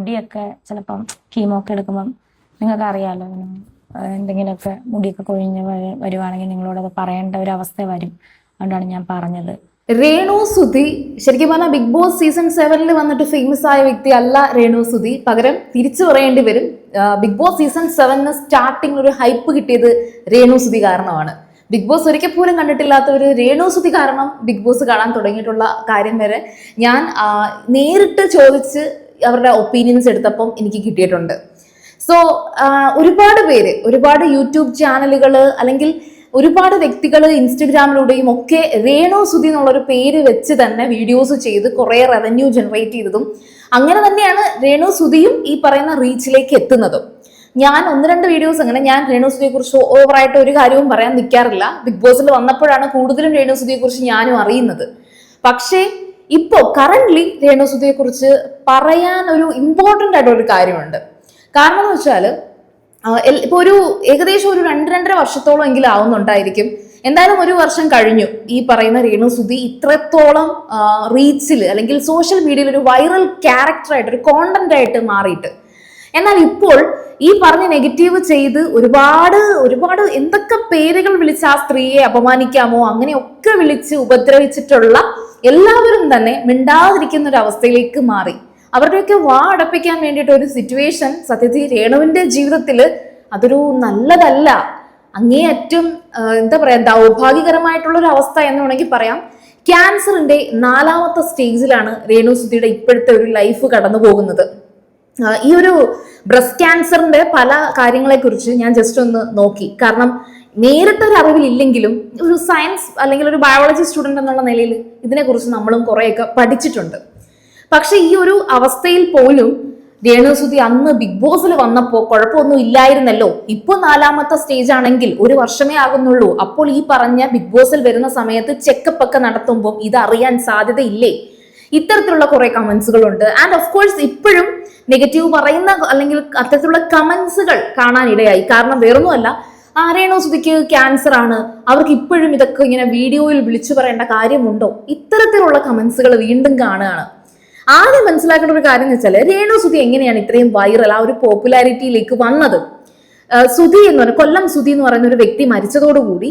മുടിയൊക്കെ ചിലപ്പം കീമോ ഒക്കെ എടുക്കുമ്പം നിങ്ങൾക്ക് അറിയാമല്ലോ, എന്തെങ്കിലുമൊക്കെ മുടിയൊക്കെ കൊഴിഞ്ഞ് വരുവാണെങ്കിൽ നിങ്ങളോടത് പറയേണ്ട ഒരു അവസ്ഥ വരും. അതുകൊണ്ടാണ് ഞാൻ പറഞ്ഞത്. രേണു സുധി ശരിക്കും പറഞ്ഞാൽ ബിഗ് ബോസ് സീസൺ 7 വന്നിട്ട് ഫേമസ് ആയ വ്യക്തി അല്ല രേണു സുധി. പകരം തിരിച്ചു പറയേണ്ടി വരും, ബിഗ് ബോസ് സീസൺ 7 സ്റ്റാർട്ടിംഗ് ഒരു ഹൈപ്പ് കിട്ടിയത് രേണു സുധി കാരണമാണ്. ബിഗ് ബോസ് ഒരിക്കൽ പോലും കണ്ടിട്ടില്ലാത്തവർ രേണു സുധി കാരണം ബിഗ് ബോസ് കാണാൻ തുടങ്ങിയിട്ടുള്ള കാര്യം വരെ ഞാൻ നേരിട്ട് ചോദിച്ച് അവരുടെ ഒപ്പീനിയൻസ് എടുത്തപ്പം എനിക്ക് കിട്ടിയിട്ടുണ്ട്. സോ ഒരുപാട് യൂട്യൂബ് ചാനലുകൾ അല്ലെങ്കിൽ ഒരുപാട് വ്യക്തികൾ ഇൻസ്റ്റഗ്രാമിലൂടെയും ഒക്കെ രേണു സുധി എന്നുള്ളൊരു പേര് വെച്ച് തന്നെ വീഡിയോസ് ചെയ്ത് കുറെ റവന്യൂ ജനറേറ്റ് ചെയ്തതും അങ്ങനെ തന്നെയാണ് രേണു സുധിയും ഈ പറയുന്ന റീച്ചിലേക്ക് എത്തുന്നതും. ഞാൻ 1-2 വീഡിയോസ് അങ്ങനെ ഞാൻ രേണു സുധിയെ കുറിച്ച് ഓവറായിട്ട് ഒരു കാര്യവും പറയാൻ നിൽക്കാറില്ല. ബിഗ് ബോസിൽ വന്നപ്പോഴാണ് കൂടുതലും രേണു സുധിയെ കുറിച്ച് ഞാനും അറിയുന്നത്. പക്ഷേ ഇപ്പോൾ കറന്റ്ലി രേണു സുധിയെ കുറിച്ച് പറയാൻ ഒരു ഇമ്പോർട്ടൻ്റ് ആയിട്ടൊരു കാര്യമുണ്ട്. കാരണം എന്ന് വെച്ചാൽ ഇപ്പൊ ഏകദേശം ഒരു 2-2.5 വർഷത്തോളം എങ്കിലും ആവുന്നുണ്ടായിരിക്കും. എന്തായാലും 1 വർഷം കഴിഞ്ഞു ഈ പറയുന്ന രേണു സുധി ഇത്രത്തോളം റീച്ചിൽ അല്ലെങ്കിൽ സോഷ്യൽ മീഡിയയിൽ ഒരു വൈറൽ ക്യാരക്ടറായിട്ട് ഒരു കോണ്ടന്റ് ആയിട്ട് മാറിയിട്ട്. എന്നാൽ ഇപ്പോൾ ഈ പറഞ്ഞ നെഗറ്റീവ് ചെയ്ത് ഒരുപാട് എന്തൊക്കെ പേരുകൾ വിളിച്ച് ആ സ്ത്രീയെ അപമാനിക്കാമോ അങ്ങനെയൊക്കെ വിളിച്ച് ഉപദ്രവിച്ചിട്ടുള്ള എല്ലാവരും തന്നെ മിണ്ടാതിരിക്കുന്ന ഒരു അവസ്ഥയിലേക്ക് മാറി. അവരുടെയൊക്കെ വാ അടപ്പിക്കാൻ വേണ്ടിയിട്ട് ഒരു സിറ്റുവേഷൻ സത്യത്തിൽ രേണുവിന്റെ ജീവിതത്തിൽ അതൊരു നല്ലതല്ല. അങ്ങേയറ്റം എന്താ പറയാ ദൗർഭാഗ്യകരമായിട്ടുള്ള ഒരു അവസ്ഥ എന്ന് വേണമെങ്കിൽ പറയാം. ക്യാൻസറിന്റെ 4ാമത്തെ സ്റ്റേജിലാണ് രേണു സുധിയുടെ ഇപ്പോഴത്തെ ഒരു ലൈഫ് കടന്നു പോകുന്നത്. ഈ ഒരു ബ്രസ്റ്റ് ക്യാൻസറിന്റെ പല കാര്യങ്ങളെ കുറിച്ച് ഞാൻ ജസ്റ്റ് ഒന്ന് നോക്കി. കാരണം നേരിട്ടൊരു അറിവിലില്ലെങ്കിലും ഒരു സയൻസ് അല്ലെങ്കിൽ ഒരു ബയോളജി സ്റ്റുഡന്റ് എന്നുള്ള നിലയിൽ ഇതിനെക്കുറിച്ച് നമ്മളും കുറേയൊക്കെ പഠിച്ചിട്ടുണ്ട്. പക്ഷെ ഈ ഒരു അവസ്ഥയിൽ പോലും രേണു സുധി അന്ന് ബിഗ് ബോസിൽ വന്നപ്പോൾ കുഴപ്പമൊന്നും ഇല്ലായിരുന്നല്ലോ. ഇപ്പൊ 4ാമത്തെ സ്റ്റേജ് ആണെങ്കിൽ 1 വർഷമേ ആകുന്നുള്ളൂ. അപ്പോൾ ഈ പറഞ്ഞ ബിഗ് ബോസിൽ വരുന്ന സമയത്ത് ചെക്കപ്പ് ഒക്കെ നടത്തുമ്പോൾ ഇത് അറിയാൻ സാധ്യതയില്ലേ? ഇത്തരത്തിലുള്ള കുറെ കമന്റ്സുകളുണ്ട്. ആൻഡ് ഓഫ് കോഴ്സ് ഇപ്പോഴും നെഗറ്റീവ് പറയുന്ന അല്ലെങ്കിൽ അത്തരത്തിലുള്ള കമന്റ്സുകൾ കാണാനിടയായി. കാരണം വേറൊന്നുമല്ല, രേണു സുധിക്ക് ക്യാൻസർ ആണ്, അവർക്ക് ഇപ്പോഴും ഇതൊക്കെ ഇങ്ങനെ വീഡിയോയിൽ വിളിച്ചു പറയേണ്ട കാര്യമുണ്ടോ? ഇത്തരത്തിലുള്ള കമന്റ്സുകൾ വീണ്ടും കാണുകയാണ്. ആദ്യം മനസ്സിലാക്കേണ്ട ഒരു കാര്യം എന്ന് വെച്ചാൽ രേണു സുധി എങ്ങനെയാണ് ഇത്രയും വൈറൽ ആ ഒരു പോപ്പുലാരിറ്റിയിലേക്ക് വന്നത്. സുധി എന്ന് പറഞ്ഞ കൊല്ലം സുധി എന്ന് പറയുന്ന ഒരു വ്യക്തി മരിച്ചതോടുകൂടി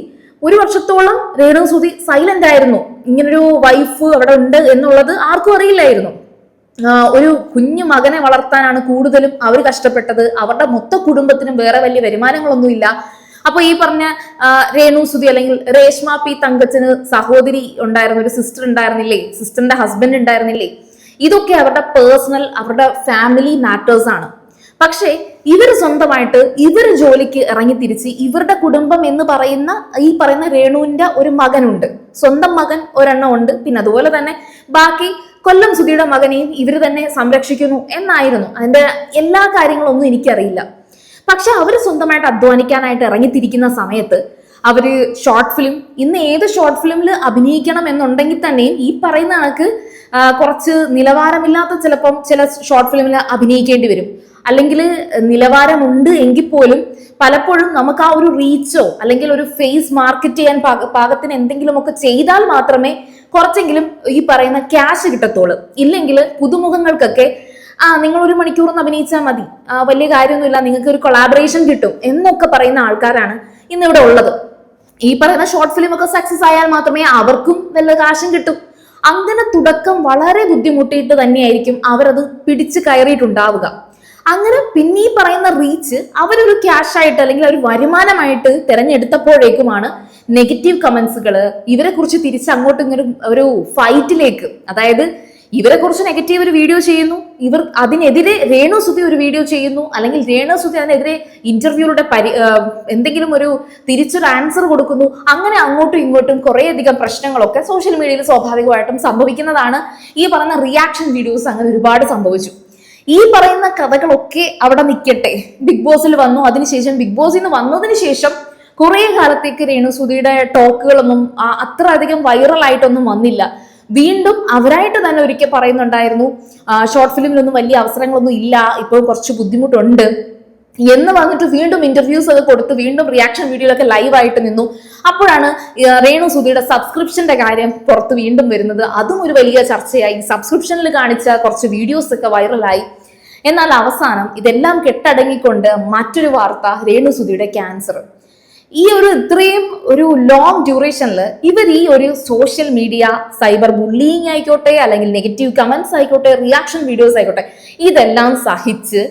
1 വർഷത്തോളം രേണു സുധി സൈലന്റ് ആയിരുന്നു. ഇങ്ങനൊരു വൈഫ് അവിടെ ഉണ്ട് എന്നുള്ളത് ആർക്കും അറിയില്ലായിരുന്നു. ഒരു കുഞ്ഞു മകനെ വളർത്താനാണ് കൂടുതലും അവർ കഷ്ടപ്പെട്ടത്. അവരുടെ മൊത്ത കുടുംബത്തിനും വേറെ വലിയ വരുമാനങ്ങളൊന്നുമില്ല. അപ്പൊ ഈ പറഞ്ഞ രേണു സുധി അല്ലെങ്കിൽ രേഷ്മ പി തങ്കച്ചന് സഹോദരി ഉണ്ടായിരുന്ന ഒരു സിസ്റ്റർ ഉണ്ടായിരുന്നില്ലേ, സിസ്റ്ററിന്റെ ഹസ്ബൻഡ് ഉണ്ടായിരുന്നില്ലേ, ഇതൊക്കെ അവരുടെ പേഴ്സണൽ അവരുടെ ഫാമിലി മാറ്റേഴ്സ് ആണ്. പക്ഷേ ഇവർ സ്വന്തമായിട്ട് ഇവർ ജോലിക്ക് ഇറങ്ങി തിരിച്ച് ഇവരുടെ കുടുംബം എന്ന് പറയുന്ന ഈ പറയുന്ന രേണുവിന്റെ ഒരു മകനുണ്ട്, സ്വന്തം മകൻ ഒരെണ്ണം ഉണ്ട്. പിന്നെ അതുപോലെ തന്നെ ബാക്കി കൊല്ലം സുധിയുടെ മകനെയും ഇവർ തന്നെ സംരക്ഷിക്കുന്നു എന്നായിരുന്നു. അതിന്റെ എല്ലാ കാര്യങ്ങളൊന്നും എനിക്കറിയില്ല. പക്ഷെ അവർ സ്വന്തമായിട്ട് അധ്വാനിക്കാനായിട്ട് ഇറങ്ങിത്തിരിക്കുന്ന സമയത്ത് അവര് ഷോർട്ട് ഫിലിം, ഇന്ന് ഏത് ഷോർട്ട് ഫിലിമിൽ അഭിനയിക്കണം എന്നുണ്ടെങ്കിൽ തന്നെയും ഈ പറയുന്ന ആൾക്ക് കുറച്ച് നിലവാരമില്ലാത്ത ചിലപ്പം ചില ഷോർട്ട് ഫിലിമിൽ അഭിനയിക്കേണ്ടി വരും. അല്ലെങ്കിൽ നിലവാരമുണ്ട് എങ്കിൽ പോലും പലപ്പോഴും നമുക്ക് ആ ഒരു റീച്ചോ അല്ലെങ്കിൽ ഒരു ഫേസ് മാർക്കറ്റ് ചെയ്യാൻ പാകത്തിന് എന്തെങ്കിലുമൊക്കെ ചെയ്താൽ മാത്രമേ കുറച്ചെങ്കിലും ഈ പറയുന്ന ക്യാഷ് കിട്ടത്തുള്ളൂ. ഇല്ലെങ്കിൽ പുതുമുഖങ്ങൾക്കൊക്കെ നിങ്ങൾ 1 മണിക്കൂർ ഒന്ന് അഭിനയിച്ചാൽ മതി, വലിയ കാര്യമൊന്നുമില്ല, നിങ്ങൾക്ക് ഒരു കൊളാബറേഷൻ കിട്ടും എന്നൊക്കെ പറയുന്ന ആൾക്കാരാണ് ഇന്നിവിടെ ഉള്ളത്. ഈ പറയുന്ന ഷോർട്ട് ഫിലിം ഒക്കെ സക്സസ് ആയാൽ മാത്രമേ അവർക്കും വല്ല കാശും കിട്ടും. അങ്ങനെ തുടക്കം വളരെ ബുദ്ധിമുട്ടിയിട്ട് തന്നെയായിരിക്കും അവരത് പിടിച്ചു കയറിയിട്ടുണ്ടാവുക. അങ്ങനെ പിന്നെ ഈ പറയുന്ന റീച്ച് അവരൊരു ക്യാഷ് ആയിട്ട് അല്ലെങ്കിൽ ഒരു വരുമാനമായിട്ട് തിരഞ്ഞെടുത്തപ്പോഴേക്കുമാണ് നെഗറ്റീവ് കമന്റ്സുകൾ ഇവരെ കുറിച്ച് തിരിച്ച് അങ്ങോട്ടും ഇങ്ങോട്ടും ഒരു ഫൈറ്റിലേക്ക്, അതായത് ഇവരെ കുറിച്ച് നെഗറ്റീവ് ഒരു വീഡിയോ ചെയ്യുന്നു, ഇവർ അതിനെതിരെ രേണു സുധി ഒരു വീഡിയോ ചെയ്യുന്നു, അല്ലെങ്കിൽ രേണു സുധി അതിനെതിരെ ഇന്റർവ്യൂയുടെ എന്തെങ്കിലും ഒരു തിരിച്ചൊരു ആൻസർ കൊടുക്കുന്നു. അങ്ങനെ അങ്ങോട്ടും ഇങ്ങോട്ടും കുറേയധികം പ്രശ്നങ്ങളൊക്കെ സോഷ്യൽ മീഡിയയിൽ സ്വാഭാവികമായിട്ടും സംഭവിക്കുന്നതാണ്. ഈ പറയുന്ന റിയാക്ഷൻ വീഡിയോസ് അങ്ങനെ ഒരുപാട് സംഭവിച്ചു. ഈ പറയുന്ന കഥകളൊക്കെ അവിടെ നിൽക്കട്ടെ. ബിഗ് ബോസിൽ വന്നു, അതിനുശേഷം ബിഗ് ബോസിൽ നിന്ന് വന്നതിന് ശേഷം കുറെ കാലത്തേക്ക് രേണു സുധിയുടെ ടോക്കുകളൊന്നും അത്ര അധികം വൈറലായിട്ടൊന്നും വന്നില്ല. വീണ്ടും അവരായിട്ട് തന്നെ ഒരിക്കൽ പറയുന്നുണ്ടായിരുന്നു, ഷോർട്ട് ഫിലിമിലൊന്നും വലിയ അവസരങ്ങളൊന്നും ഇല്ല, ഇപ്പോൾ കുറച്ച് ബുദ്ധിമുട്ടുണ്ട് എന്ന് വന്നിട്ട് വീണ്ടും ഇന്റർവ്യൂസ് ഒക്കെ കൊടുത്ത് വീണ്ടും റിയാക്ഷൻ വീഡിയോയിലൊക്കെ ലൈവായിട്ട് നിന്നു. അപ്പോഴാണ് രേണു സുധിയുടെ സബ്സ്ക്രിപ്ഷന്റെ കാര്യം പുറത്ത് വീണ്ടും വരുന്നത്. അതും ഒരു വലിയ ചർച്ചയായി. സബ്സ്ക്രിപ്ഷനിൽ കാണിച്ച കുറച്ച് വീഡിയോസ് ഒക്കെ വൈറലായി. എന്നാൽ അവസാനം ഇതെല്ലാം കെട്ടടങ്ങിക്കൊണ്ട് മറ്റൊരു വാർത്ത, രേണുസുധിയുടെ ക്യാൻസർ. ഈ ഒരു ഇത്രയും ഒരു ലോങ് ഡ്യൂറേഷനിൽ ഇവർ ഈ ഒരു സോഷ്യൽ മീഡിയ, സൈബർ ബുള്ളിങ് ആയിക്കോട്ടെ, അല്ലെങ്കിൽ നെഗറ്റീവ് കമന്റ്സ് ആയിക്കോട്ടെ, റിയാക്ഷൻ വീഡിയോസ് ആയിക്കോട്ടെ, ഇതെല്ലാം സഹിച്ച്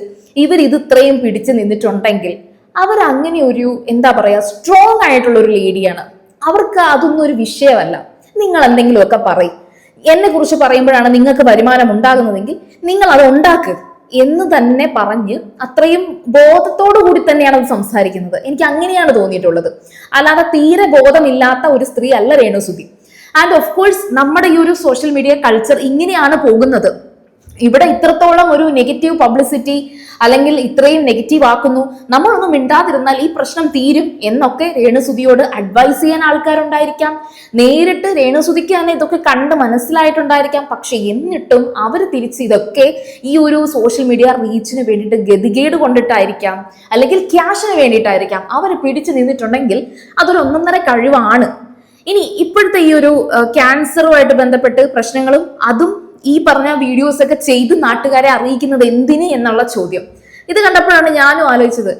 ഇവർ ഇത് ഇത്രയും പിടിച്ചു നിന്നിട്ടുണ്ടെങ്കിൽ അവർ അങ്ങനെ ഒരു എന്താ പറയാ സ്ട്രോങ് ആയിട്ടുള്ള ഒരു ലേഡിയാണ്. അവർക്ക് അതൊന്നും ഒരു വിഷയമല്ല. നിങ്ങൾ എന്തെങ്കിലുമൊക്കെ പറയും, എന്നെ കുറിച്ച് പറയുമ്പോഴാണ് നിങ്ങൾക്ക് വരുമാനം ഉണ്ടാകുന്നതെങ്കിൽ നിങ്ങൾ അത് ഉണ്ടാക്കുക എന്ന് തന്നെ പറഞ്ഞ് അത്രയും ബോധത്തോടു കൂടി തന്നെയാണ് അത് സംസാരിക്കുന്നത്. എനിക്ക് അങ്ങനെയാണ് തോന്നിയിട്ടുള്ളത്. അല്ലാതെ തീരെ ബോധമില്ലാത്ത ഒരു സ്ത്രീ അല്ല രേണുസുധി. ആൻഡ് ഓഫ് കോഴ്സ് നമ്മുടെ ഈ ഒരു സോഷ്യൽ മീഡിയ കൾച്ചർ ഇങ്ങനെയാണ് പോകുന്നത്. ഇവിടെ ഇത്രത്തോളം ഒരു നെഗറ്റീവ് പബ്ലിസിറ്റി അല്ലെങ്കിൽ ഇത്രയും നെഗറ്റീവ് ആക്കുന്നു, നമ്മളൊന്നും മിണ്ടാതിരുന്നാൽ ഈ പ്രശ്നം തീരും എന്നൊക്കെ രേണുസുധിയോട് അഡ്വൈസ് ചെയ്യാൻ ആൾക്കാരുണ്ടായിരിക്കാം. നേരിട്ട് രേണുസുധിക്ക് തന്നെ ഇതൊക്കെ കണ്ട് മനസ്സിലായിട്ടുണ്ടായിരിക്കാം. പക്ഷെ എന്നിട്ടും അവർ തിരിച്ച് ഇതൊക്കെ ഈ ഒരു സോഷ്യൽ മീഡിയ റീച്ചിന് വേണ്ടിയിട്ട് ഗതികേട് കൊണ്ടിട്ടായിരിക്കാം, അല്ലെങ്കിൽ ക്യാഷിന് വേണ്ടിയിട്ടായിരിക്കാം അവർ പിടിച്ചു നിന്നിട്ടുണ്ടെങ്കിൽ അതൊരു ഒന്നൊന്നര കഴിവാണ്. ഇനി ഇപ്പോഴത്തെ ഈ ഒരു ക്യാൻസറുമായിട്ട് ബന്ധപ്പെട്ട് പ്രശ്നങ്ങളും അതും ഈ പറഞ്ഞ വീഡിയോസ് ഒക്കെ ചെയ്ത് നാട്ടുകാരെ അറിയിക്കുന്നത് എന്തിന് എന്നുള്ള ചോദ്യം, ഇത് കണ്ടപ്പോഴാണ് ഞാനും ആലോചിച്ചത്.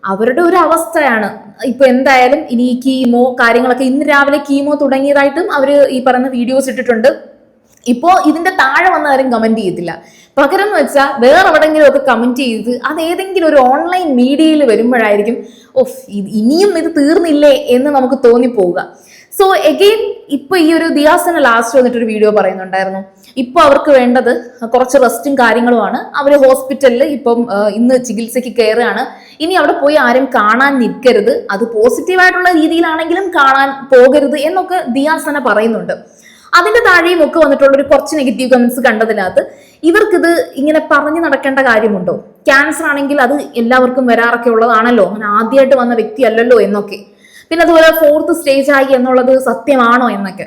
അവരുടെ ഒരു അവസ്ഥയാണ്. ഇപ്പൊ എന്തായാലും ഇനി ഈ കീമോ കാര്യങ്ങളൊക്കെ, ഇന്ന് രാവിലെ കീമോ തുടങ്ങിയതായിട്ടും അവര് ഈ പറയുന്ന വീഡിയോസ് ഇട്ടിട്ടുണ്ട്. ഇപ്പോ ഇതിന്റെ താഴെ വന്ന ആരും കമന്റ് ചെയ്യത്തില്ല. പകരം എന്ന് വെച്ചാൽ വേറെ എവിടെങ്കിലും ഒക്കെ കമന്റ് ചെയ്ത് അത് ഏതെങ്കിലും ഒരു ഓൺലൈൻ മീഡിയയിൽ വരുമ്പോഴായിരിക്കും ഓഫ് ഇനിയും ഇത് തീർന്നില്ലേ എന്ന് നമുക്ക് തോന്നിപ്പോവുക. സോ എഗെയിൻ ഇപ്പൊ ഈ ഒരു ദിയാസന ലാസ്റ്റ് വന്നിട്ടൊരു വീഡിയോ പറയുന്നുണ്ടായിരുന്നു. ഇപ്പൊ അവർക്ക് വേണ്ടത് കുറച്ച് റെസ്റ്റും കാര്യങ്ങളുമാണ്. അവര് ഹോസ്പിറ്റലിൽ ഇപ്പം ഇന്ന് ചികിത്സയ്ക്ക് കയറുകയാണ്. ഇനി അവിടെ പോയി ആരും കാണാൻ നിൽക്കരുത്, അത് പോസിറ്റീവായിട്ടുള്ള രീതിയിലാണെങ്കിലും കാണാൻ പോകരുത് എന്നൊക്കെ ദിയാസന പറയുന്നുണ്ട്. അതിന്റെ താഴെയും ഒക്കെ വന്നിട്ടുള്ള ഒരു കുറച്ച് നെഗറ്റീവ് കമന്റ്സ് കണ്ടതിനകത്ത് ഇവർക്കിത് ഇങ്ങനെ പറഞ്ഞു നടക്കേണ്ട കാര്യമുണ്ടോ? ക്യാൻസർ ആണെങ്കിൽ അത് എല്ലാവർക്കും വരാറൊക്കെ ഉള്ളതാണല്ലോ, അങ്ങനെ ആദ്യമായിട്ട് വന്ന വ്യക്തി അല്ലല്ലോ എന്നൊക്കെ. പിന്നെ അതുപോലെ 4th സ്റ്റേജ് ആയി എന്നുള്ളത് സത്യമാണോ എന്നൊക്കെ.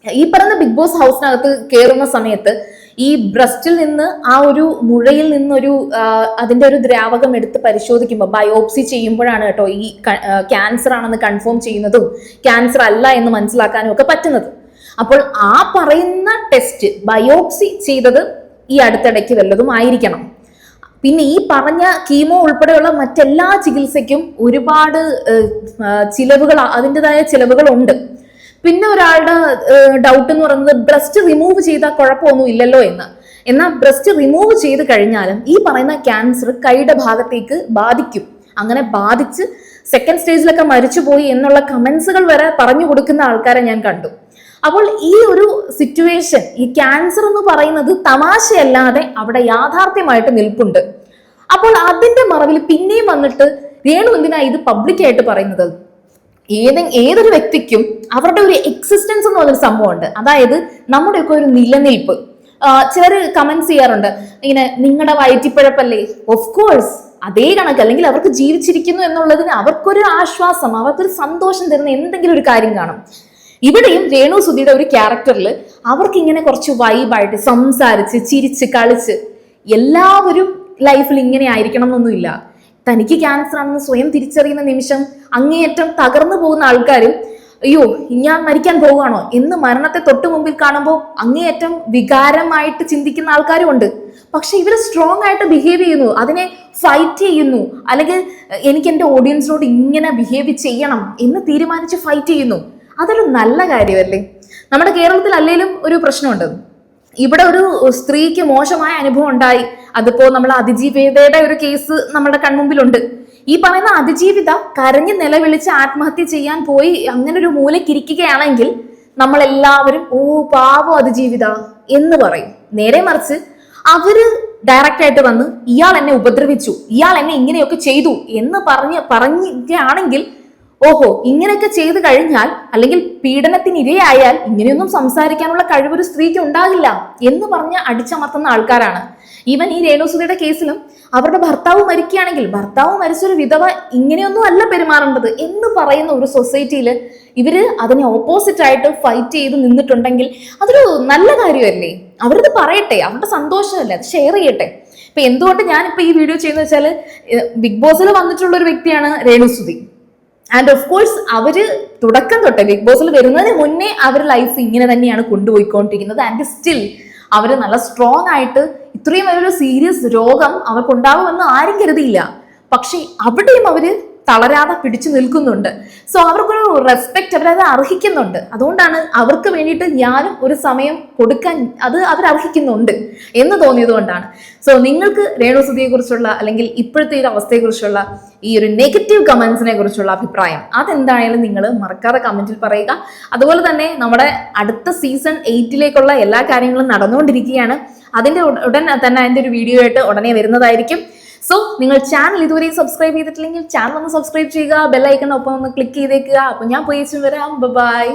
ഈ പറയുന്ന ബിഗ് ബോസ് ഹൗസിനകത്ത് കയറുന്ന സമയത്ത് ഈ ബ്രസ്റ്റിൽ നിന്ന് ആ ഒരു മുഴയിൽ നിന്നൊരു അതിന്റെ ഒരു ദ്രാവകം എടുത്ത് പരിശോധിക്കുമ്പോൾ ബയോപ്സി ചെയ്യുമ്പോഴാണ് കേട്ടോ ഈ ക്യാൻസർ ആണെന്ന് കൺഫേം ചെയ്യുന്നതും ക്യാൻസർ അല്ല എന്ന് മനസ്സിലാക്കാനും ഒക്കെ പറ്റുന്നത്. അപ്പോൾ ആ പറയുന്ന ടെസ്റ്റ് ബയോപ്സി ചെയ്തത് ഈ അടുത്തിടയ്ക്ക് വല്ലതും ആയിരിക്കണം. പിന്നെ ഈ പറഞ്ഞ കീമോ ഉൾപ്പെടെയുള്ള മറ്റെല്ലാ ചികിത്സയ്ക്കും ഒരുപാട് ചിലവുകൾ, അതിൻ്റെതായ ചിലവുകളുണ്ട്. പിന്നെ ഒരാളുടെ ഡൗട്ട് എന്ന് പറയുന്നത് ബ്രസ്റ്റ് റിമൂവ് ചെയ്താൽ കുഴപ്പമൊന്നും ഇല്ലല്ലോ എന്ന്. എന്നാൽ ബ്രസ്റ്റ് റിമൂവ് ചെയ്ത് കഴിഞ്ഞാലും ഈ പറയുന്ന ക്യാൻസർ കൈയുടെ ഭാഗത്തേക്ക് ബാധിക്കും. അങ്ങനെ ബാധിച്ച് 2nd സ്റ്റേജിലൊക്കെ മരിച്ചുപോയി എന്നുള്ള കമന്റ്സുകൾ വരെ പറഞ്ഞു കൊടുക്കുന്ന ആൾക്കാരെ ഞാൻ കണ്ടു. അപ്പോൾ ഈ ഒരു സിറ്റുവേഷൻ, ഈ ക്യാൻസർ എന്ന് പറയുന്നത് തമാശയല്ലാതെ അവിടെ യാഥാർത്ഥ്യമായിട്ട് നിൽപ്പുണ്ട്. അപ്പോൾ അതിന്റെ മറവിൽ പിന്നെയും വന്നിട്ട് രേണു എന്തിനാ ഇത് പബ്ലിക്കായിട്ട് പറയുന്നത്? ഏതൊരു വ്യക്തിക്കും അവരുടെ ഒരു എക്സിസ്റ്റൻസ് എന്ന് പറഞ്ഞൊരു സംഭവമുണ്ട്. അതായത് നമ്മുടെയൊക്കെ ഒരു നിലനിൽപ്പ്. ചിലർ കമന്റ്സ് ചെയ്യാറുണ്ട് ഇങ്ങനെ, നിങ്ങളുടെ വയറ്റിപ്പഴപ്പല്ലേ. ഓഫ് കോഴ്സ് അതേ കണക്ക്, അല്ലെങ്കിൽ അവർക്ക് ജീവിച്ചിരിക്കുന്നു എന്നുള്ളതിന് അവർക്കൊരു ആശ്വാസം, അവർക്കൊരു സന്തോഷം തരുന്ന എന്തെങ്കിലും ഒരു കാര്യം കാണും. ഇവിടെയും രേണുസുധിയുടെ ഒരു ക്യാരക്ടറിൽ അവർക്ക് ഇങ്ങനെ കുറച്ച് വൈബായിട്ട് സംസാരിച്ച് ചിരിച്ച് കളിച്ച്, എല്ലാവരും ലൈഫിൽ ഇങ്ങനെ ആയിരിക്കണം എന്നൊന്നുമില്ല. തനിക്ക് ക്യാൻസർ ആണെന്ന് സ്വയം തിരിച്ചറിയുന്ന നിമിഷം അങ്ങേയറ്റം തകർന്നു പോകുന്ന ആൾക്കാരും അയ്യോ ഞാൻ മരിക്കാൻ പോവുകയാണോ എന്ന് മരണത്തെ തൊട്ട് മുമ്പിൽ കാണുമ്പോൾ അങ്ങേയറ്റം വികാരമായിട്ട് ചിന്തിക്കുന്ന ആൾക്കാരും ഉണ്ട്. പക്ഷെ ഇവർ സ്ട്രോങ് ആയിട്ട് ബിഹേവ് ചെയ്യുന്നു, അതിനെ ഫൈറ്റ് ചെയ്യുന്നു, അല്ലെങ്കിൽ എനിക്ക് എൻ്റെ ഓഡിയൻസിനോട് ഇങ്ങനെ ബിഹേവ് ചെയ്യണം എന്ന് തീരുമാനിച്ച് ഫൈറ്റ് ചെയ്യുന്നു. അതൊരു നല്ല കാര്യമല്ലേ? നമ്മുടെ കേരളത്തിൽ അല്ലെങ്കിലും ഒരു പ്രശ്നമുണ്ട്. ഇവിടെ ഒരു സ്ത്രീക്ക് മോശമായ അനുഭവം ഉണ്ടായി, അതിപ്പോ നമ്മൾ അതിജീവിതയുടെ ഒരു കേസ് നമ്മുടെ കൺമുമ്പിലുണ്ട്. ഈ പറയുന്ന അതിജീവിത കരഞ്ഞ് നിലവിളിച്ച് ആത്മഹത്യ ചെയ്യാൻ പോയി അങ്ങനെ ഒരു മൂലക്കിരിക്കുകയാണെങ്കിൽ നമ്മളെല്ലാവരും ഓ പാവം അതിജീവിത എന്ന് പറയും. നേരെ മറിച്ച് അവര് ഡയറക്റ്റ് ആയിട്ട് വന്ന് ഇയാൾ എന്നെ ഉപദ്രവിച്ചു, ഇയാൾ എന്നെ ഇങ്ങനെയൊക്കെ ചെയ്തു എന്ന് പറഞ്ഞാണെങ്കിൽ ഓഹോ ഇങ്ങനെയൊക്കെ ചെയ്തു കഴിഞ്ഞാൽ, അല്ലെങ്കിൽ പീഡനത്തിന് ഇരയായാൽ ഇങ്ങനെയൊന്നും സംസാരിക്കാനുള്ള കഴിവ് ഒരു സ്ത്രീക്ക് ഉണ്ടാകില്ല എന്ന് പറഞ്ഞ് അടിച്ചമർത്തുന്ന ആൾക്കാരാണ്. ഈവൻ ഈ രേണുസുധിയുടെ കേസിലും അവരുടെ ഭർത്താവ് മരിക്കുകയാണെങ്കിൽ ഭർത്താവ് മരിച്ചൊരു വിധവ ഇങ്ങനെയൊന്നും അല്ല പെരുമാറേണ്ടത് എന്ന് പറയുന്ന ഒരു സൊസൈറ്റിയിൽ ഇവര് അതിനെ ഓപ്പോസിറ്റ് ആയിട്ട് ഫൈറ്റ് ചെയ്ത് നിന്നിട്ടുണ്ടെങ്കിൽ അതൊരു നല്ല കാര്യമല്ലേ? അവരത് പറയട്ടെ, അവരുടെ സന്തോഷമല്ലേ, അത് ഷെയർ ചെയ്യട്ടെ. ഇപ്പൊ എന്തുകൊണ്ട് ഞാനിപ്പോ ഈ വീഡിയോ ചെയ്യുന്നത് വെച്ചാൽ ബിഗ് ബോസിൽ വന്നിട്ടുള്ള ഒരു വ്യക്തിയാണ് രേണുസുധി. ആൻഡ് ഓഫ് കോഴ്സ് അവര് തുടക്കം തൊട്ടേ ബിഗ് ബോസിൽ വരുന്നതിന് മുന്നേ അവർ ലൈഫ് ഇങ്ങനെ തന്നെയാണ് കൊണ്ടുപോയിക്കൊണ്ടിരിക്കുന്നത്. ആൻഡ് സ്റ്റിൽ അവർ നല്ല സ്ട്രോങ് ആയിട്ട് ഇത്രയും വലിയൊരു സീരിയസ് രോഗം അവർക്കുണ്ടാവുമെന്ന് ആരും കരുതിയില്ല. പക്ഷെ അവിടെയും അവര് തളരാതെ പിടിച്ചു നിൽക്കുന്നുണ്ട്. സോ അവർക്കൊരു റെസ്പെക്ട് അവരത് അർഹിക്കുന്നുണ്ട്. അതുകൊണ്ടാണ് അവർക്ക് വേണ്ടിയിട്ട് ഞാനും ഒരു സമയം കൊടുക്കാൻ അത് അവരർഹിക്കുന്നുണ്ട് എന്ന് തോന്നിയത് കൊണ്ടാണ്. സോ നിങ്ങൾക്ക് രേണുസുതിയെ കുറിച്ചുള്ള അല്ലെങ്കിൽ ഇപ്പോഴത്തെ ഒരു അവസ്ഥയെ കുറിച്ചുള്ള ഈ ഒരു നെഗറ്റീവ് കമന്റ്സിനെ കുറിച്ചുള്ള അഭിപ്രായം അതെന്തായാലും നിങ്ങൾ മറക്കാതെ കമന്റിൽ പറയുക. അതുപോലെ തന്നെ നമ്മുടെ അടുത്ത സീസൺ 8 എല്ലാ കാര്യങ്ങളും നടന്നുകൊണ്ടിരിക്കുകയാണ്. അതിന്റെ ഉടൻ തന്നെ അതിന്റെ ഒരു വീഡിയോ ആയിട്ട് ഉടനെ വരുന്നതായിരിക്കും. സോ നിങ്ങൾ ചാനൽ ഇതുവരെ സബ്സ്ക്രൈബ് ചെയ്തിട്ടില്ലെങ്കിൽ ചാനൽ ഒന്ന് സബ്സ്ക്രൈബ് ചെയ്യുക, ബെല്ലൈക്കൺ ഒപ്പം ഒന്ന് ക്ലിക്ക് ചെയ്തേക്കുക. അപ്പൊ ഞാൻ പോയി വരാം. ബൈ.